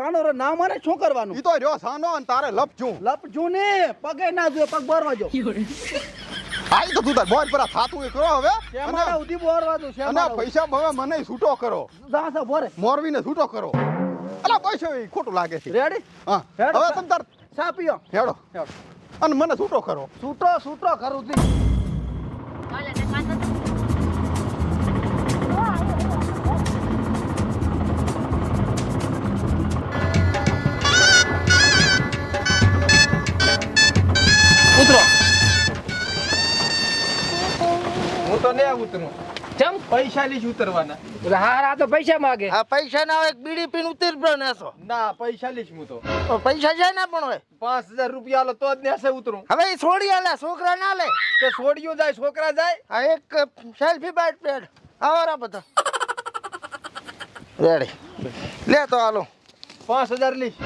સાનો રે ના મને શું કરવાનું ઈ તો રહ્યો સાનો અને તારે લપજું ને પગે ના જો પગ બોરવા જો આઈ તો તું તાર બોર પર થાતું એ કરો હવે શેમાડા ઉધી બોરવા દો અને શેમાડા પૈસા હવે મને છૂટો કરો દાસા બોરે મોરવીને છૂટો કરો અલા પૈસા એ ખોટું લાગે છે રેડી હા હેડો. હવે તમ તાર ચા પીઓ હેડો અને મને છૂટો કરો છૂટો કરું દી ઉતરો હું તો નહીં ઉતરું ચમ પૈસા લઈશ ઉતરવાના હારા તો પૈસા માગે આ પૈસા ના હોય બીડી પીને ઉતર પડો નેસો ના પૈસા લઈશ હું તો પૈસા જાય ના પણ હોય 5000 રૂપિયા લો તો જ નેસે ઉતરું હવે એ છોડી આલે છોકરા ના લે તે છોડ્યું જાય છોકરા જાય આ એક સેલ્ફી બાઈટ પેડ આવારા બધા રેડી લે તો હાલો 5000 લઈશ